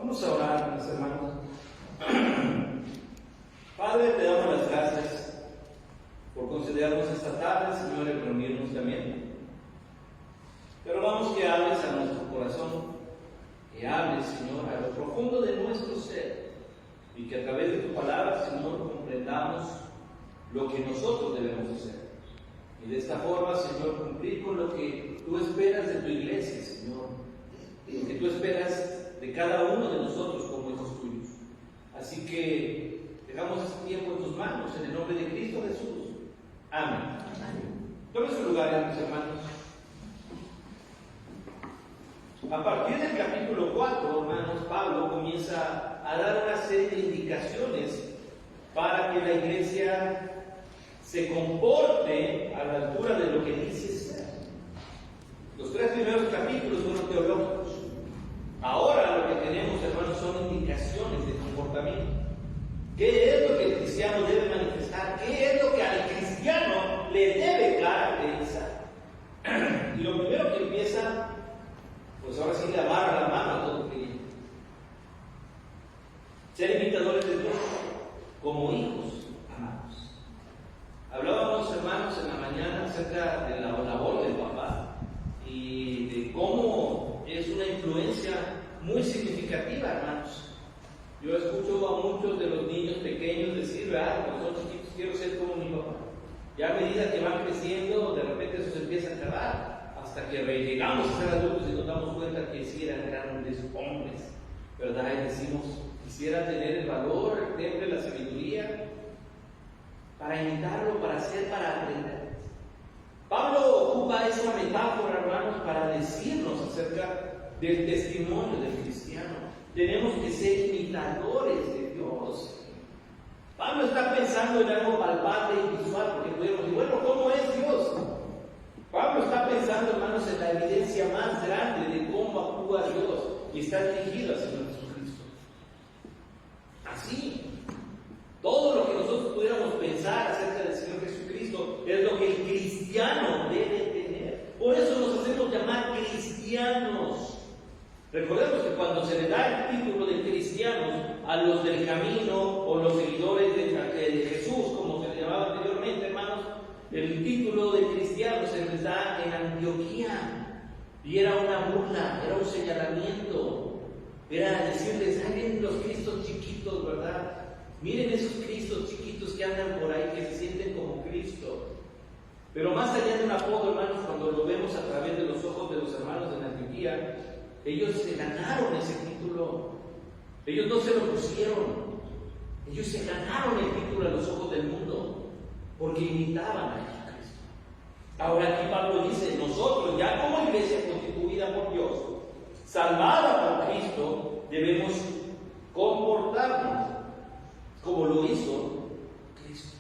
Vamos a orar, mis hermanos. Padre, te damos las gracias por concedernos esta tarde, Señor, y reunirnos también. Pero vamos que hables a nuestro corazón, que hables, Señor, a lo profundo de nuestro ser, y que a través de tu palabra, Señor, comprendamos lo que nosotros debemos hacer. Y de esta forma, Señor, cumplir con lo que tú esperas de tu iglesia, Señor, lo que tú esperas de cada uno de nosotros como hijos tuyos. Así que dejamos este tiempo en tus manos, en el nombre de Cristo Jesús. Amén. Tomen su lugar, mis hermanos. A partir del capítulo 4, hermanos, Pablo comienza a dar una serie de indicaciones para que la iglesia se comporte a la altura de lo que dice ser. Los 3 primeros capítulos fueron teológicos. Ahora lo que tenemos, hermanos, son indicaciones de comportamiento. ¿Qué es lo que el cristiano debe manifestar? ¿Qué es lo que al cristiano le debe caracterizar? Y lo primero que empieza, pues ahora sí le amarra la mano a todo creyente. Ser imitadores de Dios como hijos amados. Hablábamos, hermanos, en la mañana acerca de la labor del papá y de cómo es una influencia muy significativa, hermanos. Yo escucho a muchos de los niños pequeños decir, cuando son chiquitos, quiero ser como mi papá. Ya a medida que van creciendo, de repente eso se empieza a acabar, hasta que llegamos a ser adultos y nos damos cuenta que sí eran grandes hombres, ¿verdad? Y decimos, quisiera tener el valor, el temple, la sabiduría, para imitarlo, para hacer, para aprender. Pablo ocupa esa metáfora, hermanos, para decirnos acerca del testimonio del cristiano. Tenemos que ser imitadores de Dios. Pablo está pensando en algo palpable y visual, porque podemos decir, bueno, ¿cómo es Dios? Pablo está pensando, hermanos, en la evidencia más grande de cómo actúa Dios y está dirigido al Señor Jesucristo. Así, todo lo que nosotros pudiéramos pensar acerca del Señor Jesucristo es lo que el cristiano debe tener. Por eso nos hacemos llamar cristianos. Recordemos que cuando se le da el título de cristianos a los del camino o los seguidores de Jesús, como se le llamaba anteriormente, hermanos, el título de cristiano se les da en Antioquía y era una burla, era un señalamiento, era decirles, miren los cristos chiquitos, ¿verdad? Miren esos cristos chiquitos que andan por ahí, que se sienten como Cristo. Pero más allá de un apodo, hermanos, cuando lo vemos a través de los ojos de los hermanos de Antioquía, ellos se ganaron ese título. Ellos no se lo pusieron. Ellos se ganaron el título a los ojos del mundo porque imitaban a Jesucristo. Ahora aquí Pablo dice, nosotros ya como iglesia constituida por Dios, salvada por Cristo, debemos comportarnos como lo hizo Cristo.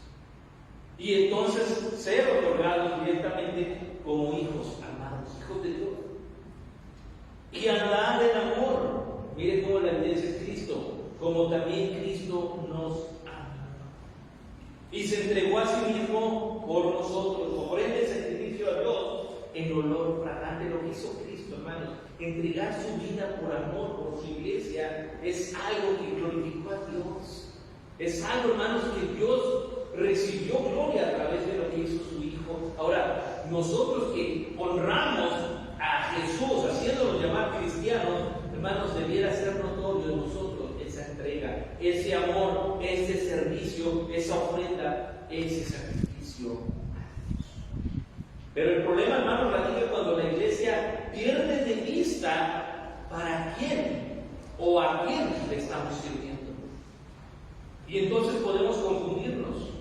Y entonces ser otorgados directamente como hijos amados, hijos de Dios. Y andar en amor. Mire cómo la evidencia es Cristo, como también Cristo nos ama. Y se entregó a sí mismo por nosotros, ofrenda el sacrificio a Dios en olor fragante. Lo que hizo Cristo, hermanos, entregar su vida por amor, por su iglesia, es algo que glorificó a Dios. Es algo, hermanos, que Dios recibió gloria a través de lo que hizo su Hijo. Ahora, nosotros que honramos a Jesús, haciéndonos llamar cristianos, hermanos, debiera ser notorio en nosotros esa entrega, ese amor, ese servicio, esa ofrenda, ese sacrificio a Dios. Pero el problema, hermanos, radica cuando la iglesia pierde de vista para quién o a quién le estamos sirviendo. Y entonces podemos confundirnos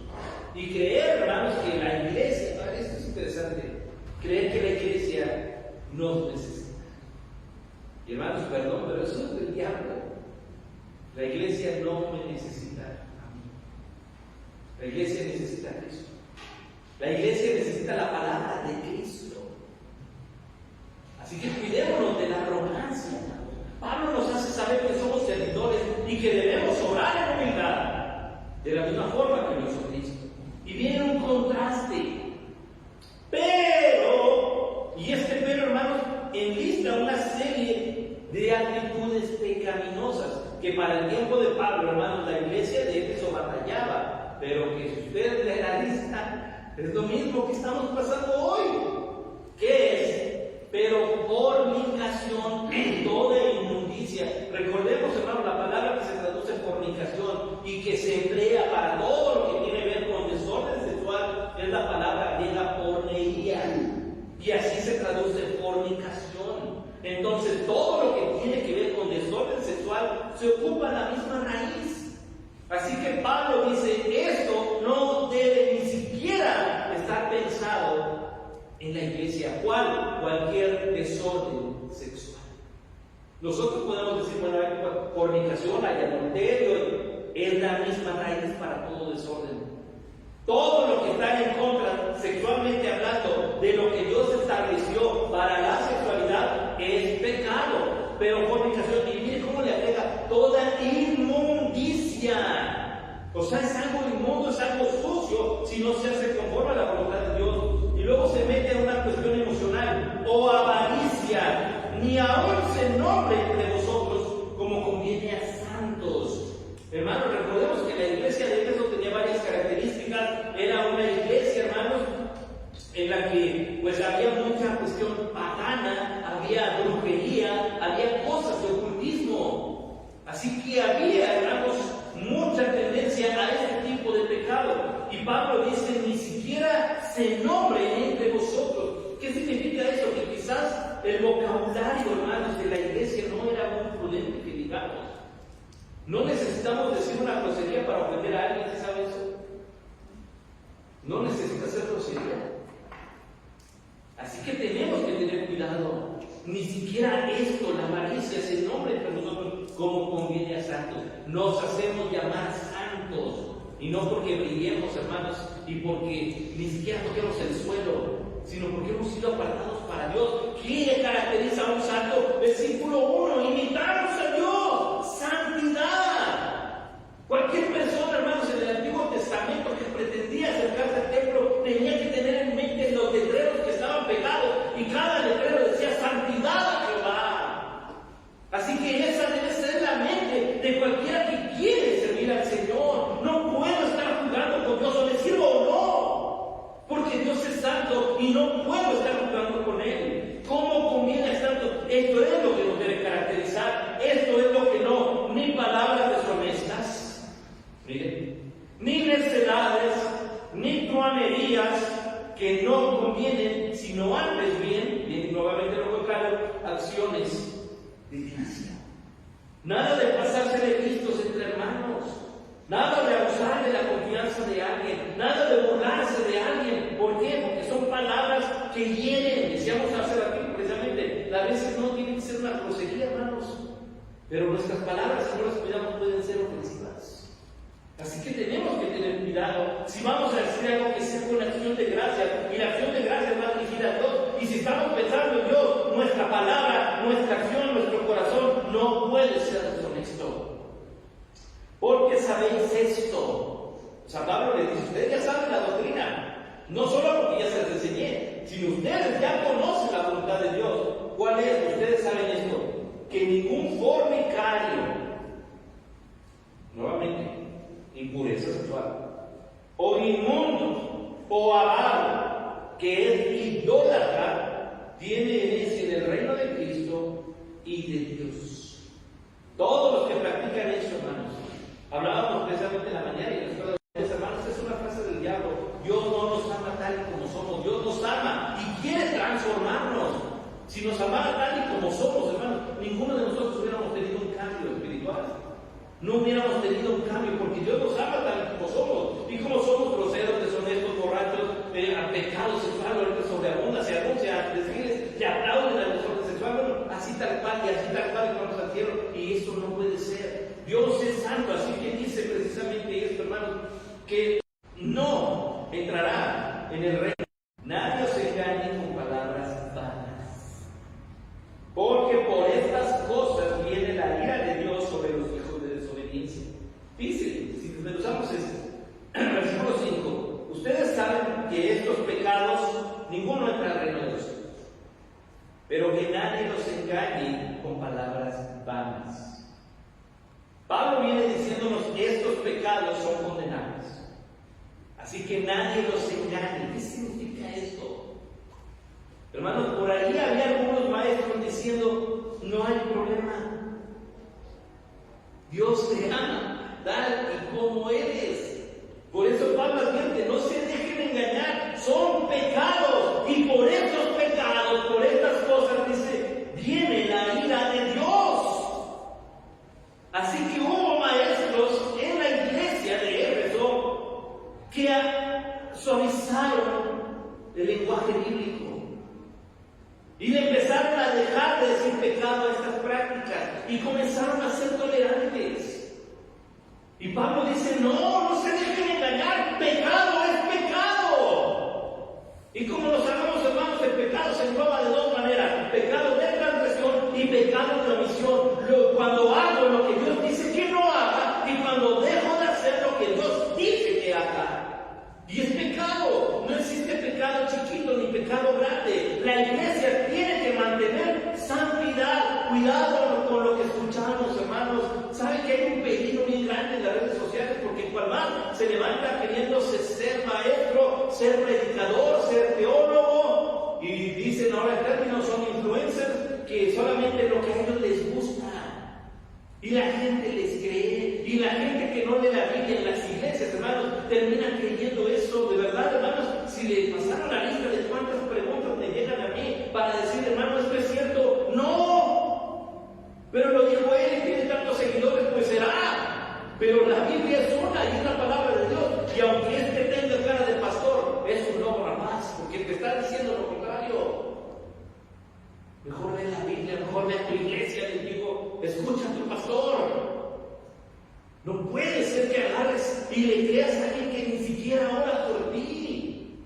y creer, hermanos, que la iglesia, esto es interesante, creer que la iglesia nos necesita. Y hermanos, perdón, pero eso es del diablo. La iglesia no me necesita a mí. La iglesia necesita a Cristo. La iglesia necesita la palabra de Cristo. Así que cuidémonos de la arrogancia. Pablo nos hace saber que somos servidores y que debemos obrar en humildad, de la misma forma que lo hizo Cristo. Y viene un contraste. Pero, y este pero, hermanos, enlista una serie de actitudes pecaminosas, que para el tiempo de Pablo, hermanos, la iglesia de Éfeso batallaba, pero que si usted lee la lista, es lo mismo que estamos pasando hoy. ¿Qué es? Pero fornicación en toda inmundicia. Recordemos, hermanos, la palabra que se traduce fornicación y que se emplea para todo lo que tiene que ver con desorden sexual es la palabra griega porneia. Y así se traduce fornicación. Entonces, todo lo que tiene que ver con desorden sexual se ocupa la misma raíz. Así que Pablo dice, esto no debe ni siquiera estar pensado en la iglesia. ¿Cuál? Cualquier desorden sexual. Nosotros podemos decir, bueno, hay fornicación, hay adulterio, es la misma raíz para todo desorden. Todo lo que está en contra, sexualmente hablando, de lo que Dios estableció para la sexualidad es pecado. Pero fornicación, y mire cómo le agrega toda inmundicia. O sea, es algo inmundo, es algo sucio si no se hace conforme a la voluntad de Dios. Y luego se mete en una cuestión emocional o avaricia. Ni aún se nombre entre vosotros como conviene a santos. Hermanos, recordemos que la iglesia de Éfeso tenía varias características. Era una iglesia, hermanos, en la que pues había mucha cuestión pagana, había brujería, había cosas de ocultismo. Así que había, hermanos, mucha tendencia a este tipo de pecado. Y Pablo dice, ni siquiera se nombre entre vosotros. ¿Qué significa esto? Que quizás el vocabulario, hermanos, de la iglesia no era muy prudente, que digamos. No necesitamos decir una grosería para ofender a alguien, ¿sabe eso? No necesita ser grosería. Así que tenemos que tener cuidado. Ni siquiera esto, la avaricia, se nombre entre nosotros como conviene a santos. Nos hacemos llamar santos. Y no porque brillemos, hermanos, y porque ni siquiera toquemos el suelo, sino porque hemos sido apartados para Dios. ¿Qué caracteriza a un santo? Versículo 1, imitamos a Dios, santidad. Cualquier persona, hermanos, en el Antiguo Testamento que pretendía acercarse al templo tenía que tener en mente los letreros que estaban pegados, y cada letrero decía santidad a Jehová. Así que esa debe ser la mente de cualquiera que quiere servir al Señor. No puedo estar jugando con Dios, o le sirvo o no, porque Dios es santo y no puedo estar jugando con Él. ¿Cómo conviene a santo? Esto es lo que nos debe caracterizar. Esto es lo que no, ni palabras deshonestas, miren, ni necedades, ni truanerías que no convienen, sino antes bien, nuevamente lo contrario, acciones de gracia. Nada de pasarse de listos entre hermanos, nada de abusar de la confianza de alguien, nada de burlarse de alguien. ¿Por qué? Porque son palabras que hieren. Decíamos hace ratito precisamente, a veces no tienen que ser una grosería, hermanos, pero nuestras palabras, si no las cuidamos, pueden ser ofensivas. Así que tenemos que tener cuidado. Si vamos a decir algo, que sea con acción de gracia, y la acción de gracia va dirigida a Dios. Y si estamos pensando en Dios, nuestra palabra, nuestra acción, nuestro corazón no puede ser deshonesto. Porque sabéis esto. O sea, Pablo les dice, ustedes ya saben la doctrina. No solo porque ya se les enseñé, sino ustedes ya conocen la voluntad de Dios. ¿Cuál es? Ustedes saben esto, que ningún fornicario, nuevamente, impureza sexual, o inmundo, o avaro, que es idólatra, tiene herencia en el reino de Cristo y de Dios. Todos los que practican eso, hermanos, hablábamos precisamente en la mañana y en la escuela de los hermanos, es una frase del diablo. Dios no nos ama tal y como somos, Dios nos ama y quiere transformarnos. Si nos amara tal y como somos, hermanos, ninguno de nosotros hubiéramos tenido un cambio espiritual. No hubiéramos tenido un cambio, porque Dios nos ama tal y como somos. Y como somos groseros, deshonestos, borrachos, pecados sexuales, ahorita sobreabunda, se anuncia, desfiles, se aplauden al desorden sexual, bueno, así tal cual, y así tal cual, y vamos al cielo. Y esto no puede ser. Dios es santo, así que dice precisamente esto, hermanos, que no entrará en el reino. Nadie os engañe con palabras vanas, porque por estas cosas viene la ira de Dios sobre los hijos de desobediencia. Dice, si desmenuzamos esto, versículo 5, ustedes saben que estos pecados ninguno entra al reino de Dios, pero que nadie los engañe con palabras palabras vanas. Pablo viene diciéndonos que estos pecados son condenables. Así que nadie los engañe. ¿Qué significa esto? Hermanos, por ahí había algunos maestros diciendo, no hay problema. Dios te ama, tal y como eres. Por eso Pablo advierte, no se dejen engañar, son pecados. Y por estos pecados, por estas cosas, dice, viene la ira de Dios. Así que hubo maestros en la iglesia de Éfeso que suavizaron el lenguaje bíblico y le empezaron a dejar de decir pecado a estas prácticas y comenzaron a ser tolerantes. Y Pablo dice, no se dejen engañar, pecado es pecado. Y como lo sabemos, hermanos, el pecado se engloba de dos maneras: pecado de transgresión y pecado de omisión. Cuando hago lo que Dios dice que no haga y cuando dejo de hacer lo que Dios dice que haga. Y es pecado. No existe pecado chiquito ni pecado grande. La iglesia tiene que mantener santidad. Cuidado con lo que escuchamos, hermanos. ¿Saben que hay un peligro bien grande en las redes sociales? Porque cual más se levanta queriéndose ser maestro, ser predicador, ser teólogo, y dicen ahora el término son influencers, que solamente lo que a ellos les gusta. Y la gente les cree, y la gente que no lee la Biblia en las iglesias, hermanos, termina creyendo eso. De verdad, hermanos, si le pasaron la lista de cuántas preguntas me llegan a mí para decir, hermano, ¿esto es cierto? ¡No! Pero lo dijo él y tiene tantos seguidores, pues será. Pero la Biblia es una y es la palabra de Dios. Y aunque este tenga cara de pastor, es un lobo rapaz, porque te está diciendo lo contrario. Mejor ve la Biblia, mejor ve a tu iglesia, les digo, escucha a tu pastor. No puede ser que agarres y le creas a alguien que ni siquiera ora por ti.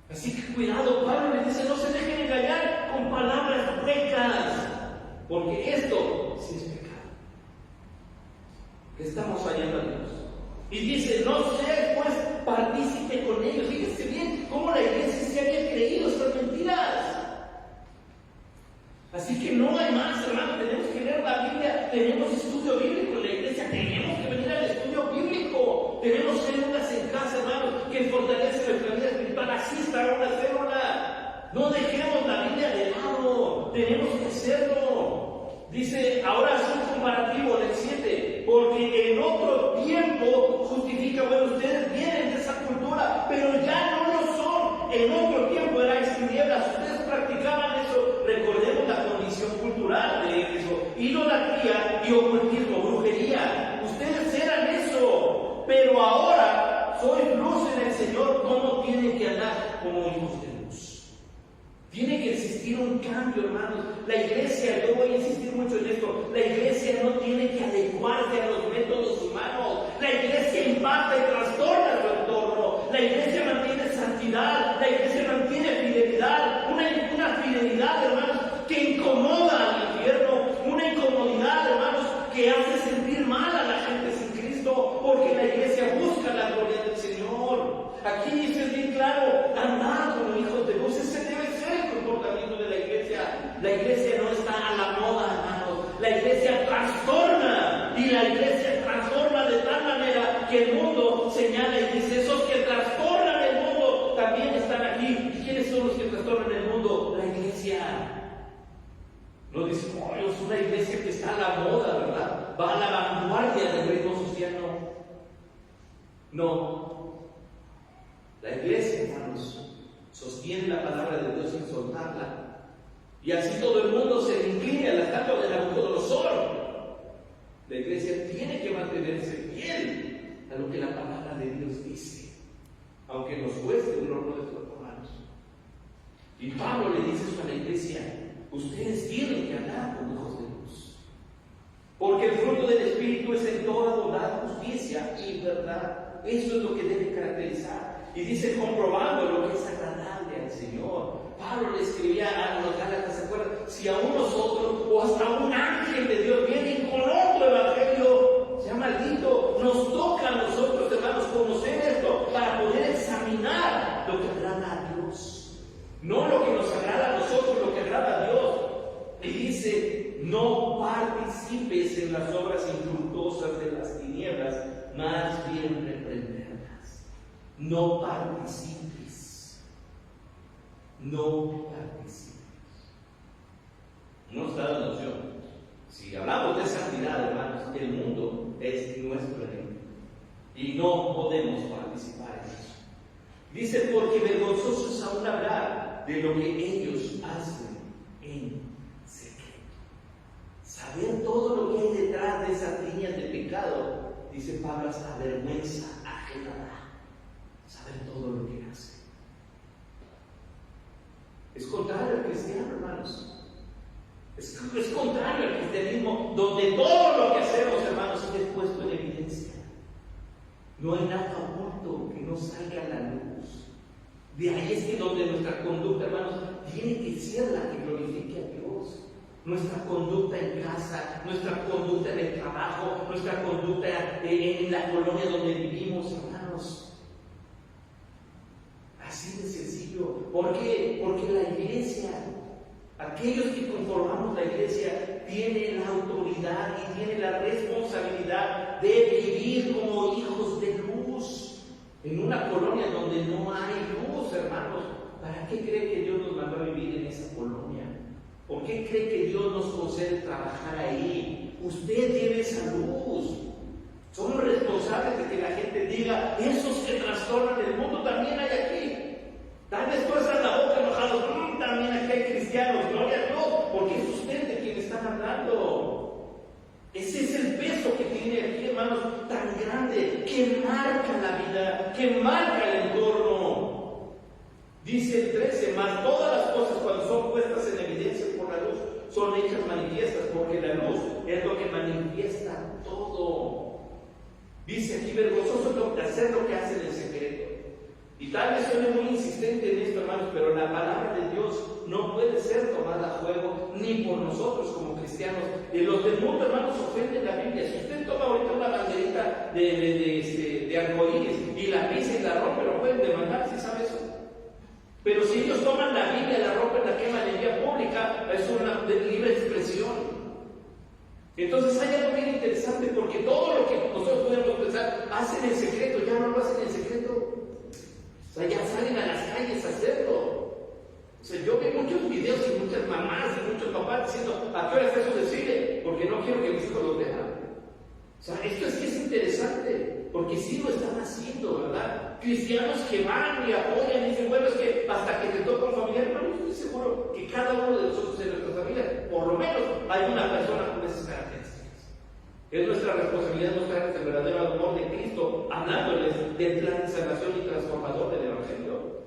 Así que cuidado, Pablo le dice, no se dejen engañar con palabras huecas, porque esto sí es pecado. Que estamos fallando a Dios. Y dice, no seas pues partícipe con ellos. Fíjense bien cómo la iglesia se había creído estas mentiras. Así que no hay más, hermanos, tenemos que leer la Biblia, tenemos estudio bíblico en la iglesia, tenemos que venir al estudio bíblico, tenemos células en casa, hermanos, que fortalecen nuestra vida espiritual. Así está una célula. No dejemos la Biblia de lado, tenemos que hacerlo. Dice, ahora es un comparativo del 7, porque en otro tiempo justifica, bueno, ustedes vienen de esa cultura, pero ya no lo son. En otro tiempo erais tinieblas, ustedes practicaban eso. Recordemos la condición cultural de Éfeso: idolatría y ocultismo, brujería. Ustedes eran eso, pero ahora sois luz en el Señor. ¿Cómo tienen que andar? Como hijos de luz. Tiene que existir un cambio, hermanos. La iglesia, yo voy a insistir mucho en esto, la iglesia no tiene que adecuarse a los métodos humanos. La iglesia impacta y trastorna su entorno. La iglesia mantiene santidad, la iglesia mantiene fidelidad, una fidelidad, hermanos, que incomoda al infierno, una incomodidad, hermanos, que hace sentir mal a la gente sin Cristo, porque la iglesia busca la gloria del Señor. Aquí dice bien claro, andar como hijos de luz. Ese debe ser el comportamiento de la iglesia. La iglesia no está a la moda, hermanos. La iglesia trastorna, y la iglesia transforma de tal manera que el mundo señala y dice, esos que trastornan el mundo también están aquí. ¿Y quiénes son los que trastornan el mundo? La iglesia. No dice, oh, es una iglesia que está a la moda, ¿verdad? Va a la vanguardia del ritmo social. No. La iglesia, hermanos, sostiene la palabra de Dios sin soltarla. Y así todo el mundo se incline a la estatua de Nabucodonosor. La iglesia tiene que mantenerse fiel a lo que la palabra de Dios dice, aunque nos cueste un horno de manos. Y Pablo le dice eso a la iglesia: ustedes tienen que andar como hijos de luz, porque el fruto del Espíritu es en toda bondad, justicia y verdad. Eso es lo que debe caracterizar. Y dice, comprobando lo que es agradable al Señor. Pablo le escribía a los Gálatas, ¿se acuerdan? Si aún nosotros o hasta un ángel de Dios viene con otro evangelio, sea maldito. Nos toca a nosotros, hermanos, conocer esto para poder examinar lo que agrada a Dios. No lo que nos agrada a nosotros, lo que agrada a Dios. Y dice, no No participes en las obras infructuosas de las tinieblas, más bien reprenderlas. No participes. No participes. No está la opción. Si hablamos de santidad, hermanos, el mundo es nuestro enemigo y no podemos participar en eso. Dice, porque vergonzoso es aún hablar de lo que ellos hacen en secreto. Saber todo lo que hay detrás de esas líneas de pecado, dice Pablo, hasta vergüenza ajena da. Saber todo lo que hacen. Es contrario al cristiano, hermanos. Es contrario al cristianismo, donde todo lo que hacemos, hermanos, es puesto en evidencia. No hay nada oculto que no salga a la luz. De ahí es que donde nuestra conducta, hermanos, tiene que ser la que glorifique a Dios. Nuestra conducta en casa, nuestra conducta en el trabajo, nuestra conducta en la colonia donde vivimos, hermanos. Así de sencillo. ¿Por qué? Porque la iglesia, aquellos que conformamos la iglesia, tienen la autoridad y tienen la responsabilidad de vivir como hijos de luz en una colonia donde no hay luz, hermanos. ¿Para qué cree que Dios nos mandó a vivir en esa colonia? ¿Por qué cree que Dios nos concede trabajar ahí? Usted lleve esa luz. Somos responsables de que la gente diga, esos que trastornan el mundo también hay aquí. Tal vez tuerzan la boca enojados, también aquí hay cristianos, gloria a Dios, porque es usted de quien están hablando. Ese es el peso que tiene aquí, hermanos, tan grande, que marca la vida, que marca el entorno. Dice el 13, más todas las cosas cuando son puestas en evidencia por la luz, son hechas manifiestas, porque la luz es lo que manifiesta todo. Dice aquí, vergonzoso hacer lo que hacen en secreto. Y tal vez suene muy insistente en esto, hermanos, pero la palabra de Dios no puede ser tomada a juego ni por nosotros como cristianos. Los del mundo, hermanos, ofenden la Biblia. Si usted toma ahorita una banderita de arcoíris y la pisa y la rompe, lo pueden demandar, ¿sí sabe eso? Pero si ellos toman la Biblia, la rompen, la queman en vía pública, es una libre expresión. Entonces hay algo bien interesante, porque todo lo que nosotros podemos pensar, hacen en secreto, ya no lo hacen en secreto. O sea, ya salen a las calles a hacerlo. O sea, yo veo muchos videos y muchas mamás y muchos papás diciendo, ¿a qué hora está eso de cine? Porque no quiero que mis hijos lo vean. O sea, esto es que es interesante, porque sí lo están haciendo, ¿verdad? Cristianos que van y apoyan y dicen, bueno, es que hasta que te toca un familiar, pero yo estoy seguro que cada uno de nosotros en nuestra familia, por lo menos, hay una persona con esas características. Es nuestra responsabilidad mostrarles el verdadero amor de Cristo, hablándoles del plan de salvación y transformador del Evangelio.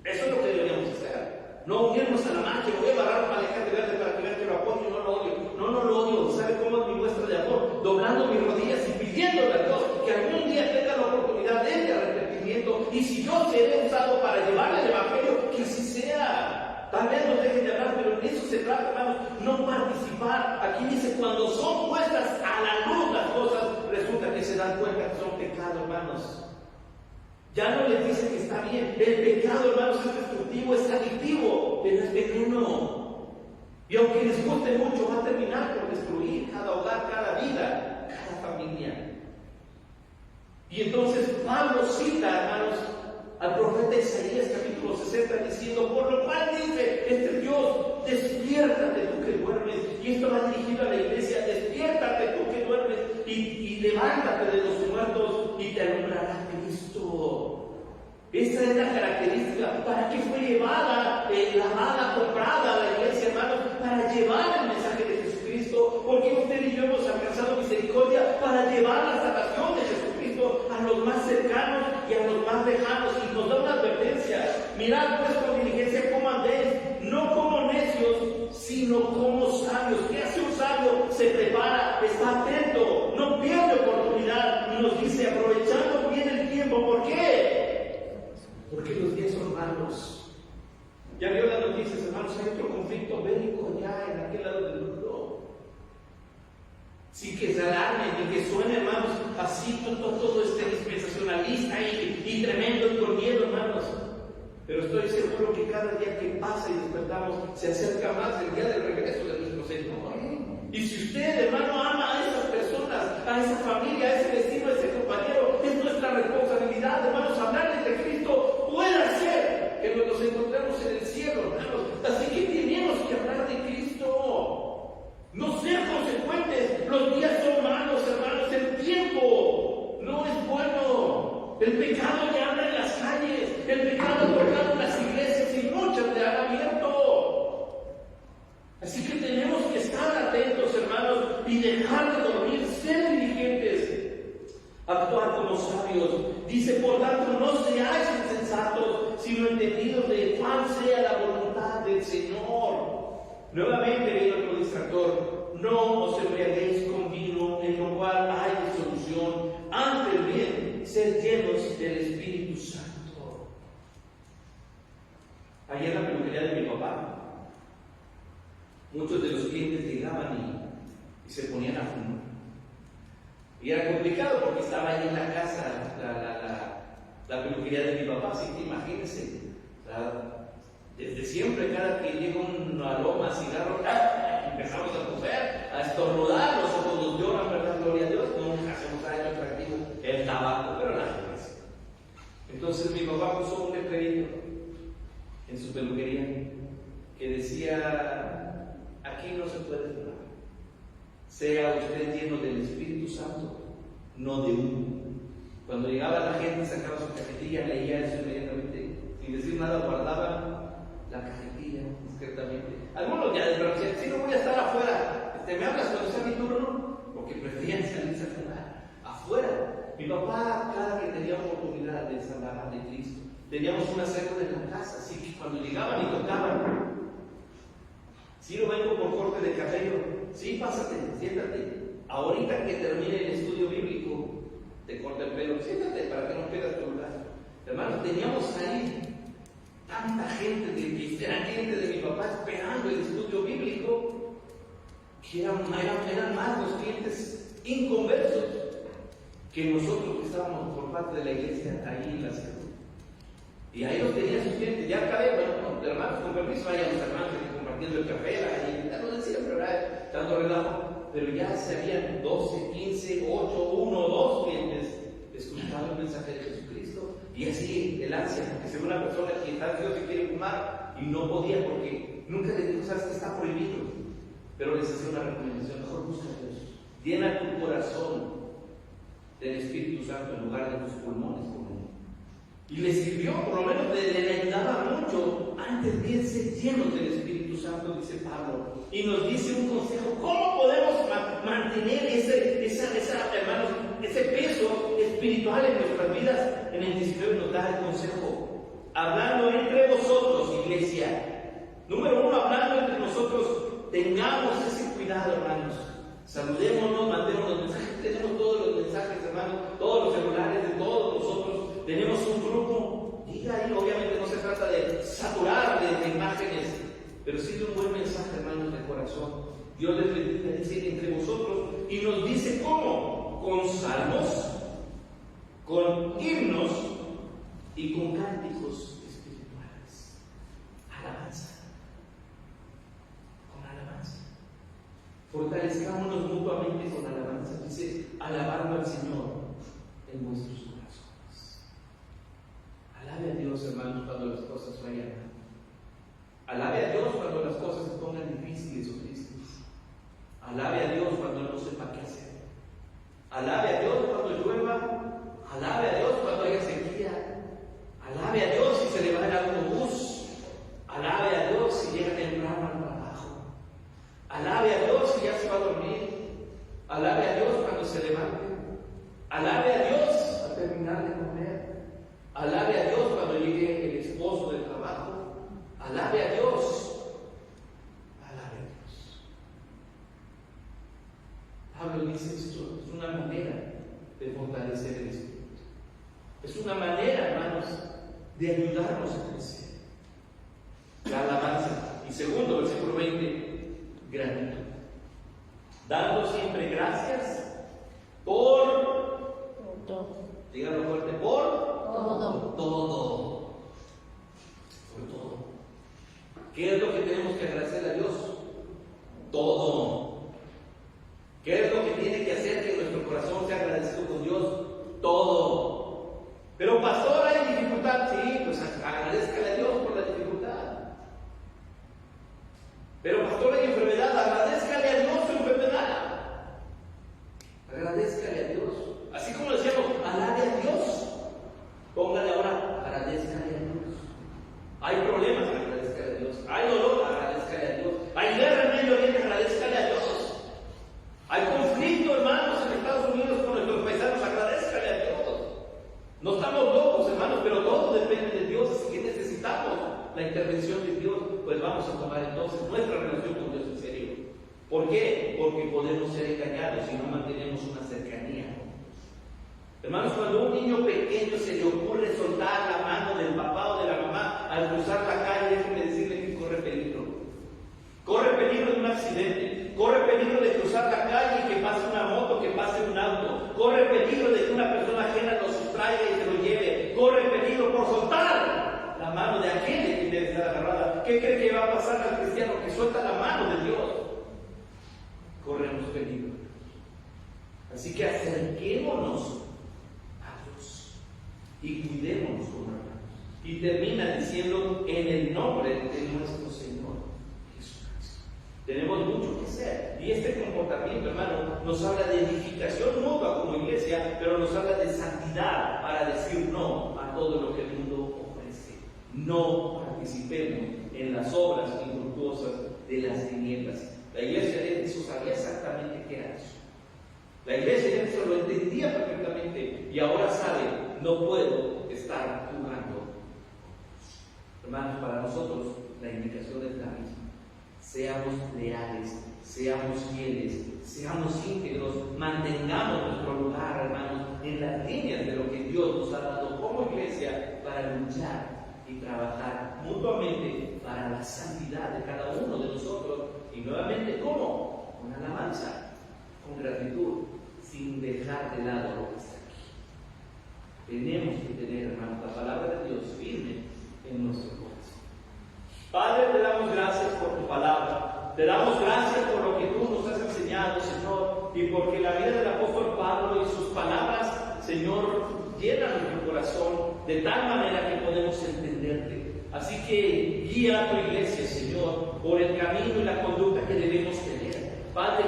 Eso es lo que deberíamos hacer. No unirnos a la marcha, voy a barrar un alejante verde para que vean que lo apoyo y no lo odio. No lo odio. ¿Sabe cómo es mi muestra de amor? Doblando mis rodillas y pidiéndole a Dios que algún día tenga la oportunidad de arrepentimiento. Y si yo seré usado para llevarle el Evangelio, que así sea. Tal vez nos dejen de hablar, pero en eso se trata, hermanos, no participar. Aquí dice, cuando son puestas a la luz las cosas, resulta que se dan cuenta que son pecado, hermanos. Ya no les dicen que está bien. El pecado, hermanos, es destructivo, es adictivo, pero es veneno. Y aunque les guste mucho, va a terminar por destruir cada hogar, cada vida, cada familia. Y entonces Pablo cita, hermanos, al profeta Isaías capítulo 60 diciendo, por lo cual dice este Dios, despiértate tú que duermes. Y esto va dirigido a la iglesia, despiértate tú que duermes y levántate de los muertos y te alumbrará Cristo. Esta es la característica para que fue llevada, lavada, comprada a la iglesia, hermanos, para llevar el mensaje de Jesucristo, porque usted y yo hemos alcanzado misericordia para llevar la salvación de Jesucristo a los más cercanos y a los más lejanos. Y nos da una advertencia: mirad pues con diligencia cómo andéis, no como necios, sino como sabios. ¿Qué hace un sabio? Se prepara, está atento, no pierde oportunidad, y nos dice, aprovechando bien el tiempo. ¿Por qué? Porque los días son malos. Ya vio las noticias, hermanos, hay otro conflicto bélico ya en aquel lado del mundo. Sí, que se alarmen y que suene, hermanos, así todo dispensacionalista y tremendo y con miedo, hermanos. Pero estoy seguro que cada día que pasa y despertamos se acerca más el día del regreso de nuestro Señor. Y si usted, hermano, ama a esas personas, a esa familia, a ese vecino, a ese compañero, es nuestra responsabilidad, hermanos, hablarles de Cristo. Puede hacer que nos encontremos en el cielo, hermanos. Así que tenemos que hablar de Cristo. No ser consecuentes. Los días son malos, hermanos. El tiempo no es bueno. El pecado ya anda en las calles. El pecado ha tocado en las iglesias y muchas le han abierto. Así que tenemos que estar atentos, hermanos, y dejar de dormir, ser diligentes, actuar como sabios. Dice, por tanto, no seáis insensatos, sino entendidos de cuál sea la voluntad del Señor. Nuevamente, querido distractor, no os embriaguéis con vino, en lo cual hay disolución, antes bien, ser llenos del Espíritu Santo. Ayer en la peluquería de mi papá, muchos de los clientes llegaban y se ponían a fumar. Y era complicado porque estaba ahí en la casa la peluquería de mi papá, así que imagínense, desde siempre, cada que llega un aroma a cigarro, empezamos a toser, a estornudar, los ojos nos lloran, ¿verdad? Gloria a Dios, nunca hacemos daño atractivo el tabaco, pero nada más. Entonces mi papá puso un letrerito en su peluquería que decía: aquí no se puede fumar. Sea usted lleno del Espíritu Santo, no de humo. Cuando llegaba la gente, sacaba su cajetilla, leía eso inmediatamente, sin decir nada, guardaba la cajetilla discretamente. Algunos ya decían: si no voy a estar afuera, ¿me hablas cuando sea mi turno? Porque preferían salirse a fumar afuera. Mi papá, cada que tenía oportunidad de hablar de Cristo, teníamos una célula en la casa, así que cuando llegaban y tocaban: si no vengo por corte de cabello, sí, pásate, siéntate. Ahorita que termine el estudio bíblico, te corta el pelo, siéntate para que no pierdas tu lugar. Hermanos, teníamos ahí tanta gente, era gente de mi papá esperando el estudio bíblico, que eran más los clientes inconversos que nosotros que estábamos por parte de la iglesia ahí en la ciudad. Y ahí los tenía sus clientes, ya acabé, bueno, hermanos, con permiso, vayan los hermanos compartiendo el café, lo de siempre, ¿verdad? Dando relajo. Pero ya se habían 12, 15, 8, 1, 2 clientes escuchando el mensaje de Jesucristo. Y así el ansia, porque si una persona que está ansiosa y quiere fumar y no podía porque nunca le dijo: sabes que está prohibido, pero les hacía una recomendación: mejor busca a Dios, llena tu corazón del Espíritu Santo en lugar de tus pulmones con él. Y le sirvió, por lo menos le ayudaba mucho. Antes bien ser llenos del Espíritu Santo, dice Pablo, y nos dice un consejo: ¿cómo podemos mantener hermanos, ese peso espiritual en nuestras vidas? En el 19 nos da el consejo: hablando entre vosotros, iglesia. Número 1, hablando entre nosotros, tengamos ese cuidado, hermanos. Saludémonos, mandemos los mensajes. Tenemos todos los mensajes, hermanos, todos los celulares de todos nosotros. Tenemos un grupo. Diga ahí, obviamente no se trata de saturar de imágenes, pero sí de un buen mensaje, hermanos, de corazón. Dios les bendiga, dice, entre vosotros, y nos dice cómo: con salmos, con himnos y con cánticos espirituales. Alabanza. Con alabanza. Fortalezcámonos mutuamente con alabanza. Dice: alabando al Señor en vuestros corazones. Alabe a Dios, hermanos, cuando las cosas vayan mal. Alabe a Dios cuando las cosas se pongan difíciles o tristes. Alabe a Dios cuando no sepa qué hacer. Alabe a Dios cuando llueva. Alabe a Dios cuando haya sequía. Alabe a Dios si se le va el autobús. Alabe a Dios si llega temprano al trabajo. Alabe a Dios si ya se va a dormir. Alabe a Dios cuando se levante. Alabe a Dios al terminar de comer. Alabe a Dios cuando llegue el esposo del trabajo. Alabe a Dios. Alabe a Dios. Pablo dice: esto es una manera de fortalecer el espíritu. Es una manera, hermanos, de ayudarnos a crecer. La alabanza. Y segundo, versículo 20, gratitud. Dando siempre gracias por todo. Díganlo fuerte: por todo. Todo. Por todo. ¿Qué es lo que tenemos que agradecer a Dios? Todo. Porque podemos ser engañados si no mantenemos una cercanía con Dios. Hermanos, cuando a un niño pequeño se le ocurre soltar la mano del papá o de la mamá al cruzar la calle, déjenme decirle que corre peligro. Corre peligro de un accidente, corre peligro de cruzar la calle y que pase una moto, que pase un auto, corre peligro de que una persona ajena lo sustraiga y se lo lleve, corre peligro por soltar la mano de aquel que tiene que estar agarrada. ¿Qué cree que va a pasar al cristiano que suelta la mano de Dios? Corremos peligro. Así que acerquémonos a Dios y cuidémonos como hermanos. Y termina diciendo en el nombre de nuestro Señor Jesucristo. Tenemos mucho que hacer. Y este comportamiento, hermano, nos habla de edificación mutua como iglesia, pero nos habla de santidad para decir no a todo lo que el mundo ofrece. No participemos en las obras infructuosas de las tinieblas. La iglesia de Éfeso sabía exactamente qué era eso. La iglesia de Éfeso lo entendía perfectamente y ahora sabe, no puedo estar jugando. Hermanos, para nosotros la indicación es la misma. Seamos leales, seamos fieles, seamos íntegros, mantengamos nuestro lugar, hermanos, en las líneas de lo que Dios nos ha dado como iglesia para luchar y trabajar mutuamente para la santidad de cada uno de nosotros. Y nuevamente, ¿cómo? Con alabanza, con gratitud, sin dejar de lado lo que está aquí. Tenemos que tener, hermanos, la palabra de Dios firme en nuestro corazón. Padre, te damos gracias por tu palabra. Te damos gracias por lo que tú nos has enseñado, Señor, y porque la vida del apóstol Pablo y sus palabras, Señor, llenan nuestro corazón de tal manera que podemos entenderte. Así que guía a tu iglesia, Señor, por el camino y la conducta que debemos tener. Padre,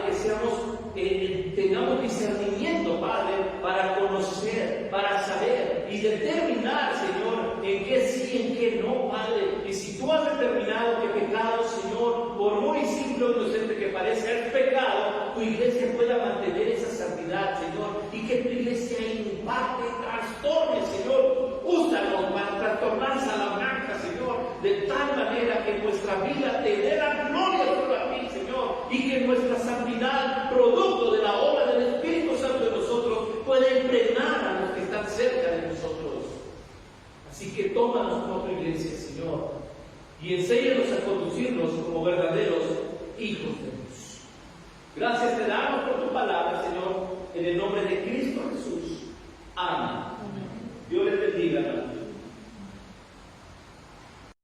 que tengamos discernimiento, Padre, para conocer, para saber y determinar, Señor, en qué sí, en qué no, Padre. Y si tú has determinado que pecado, Señor, por muy simple o inocente que parezca el pecado, tu iglesia pueda mantener esa santidad, Señor, y que tu iglesia impacte, trastorne, Señor. Úsanos para trastornar Salamanca, Señor, de tal manera que nuestra vida te dé la gloria solo a ti, Señor, y que nuestra santidad, producto de la obra del Espíritu Santo de nosotros, pueda impregnar a los que están cerca de nosotros. Así que tómanos como tu iglesia, Señor, y enséñanos a conducirnos como verdaderos hijos de Dios. Gracias te damos por tu palabra, Señor, en el nombre de Cristo Jesús. Amén.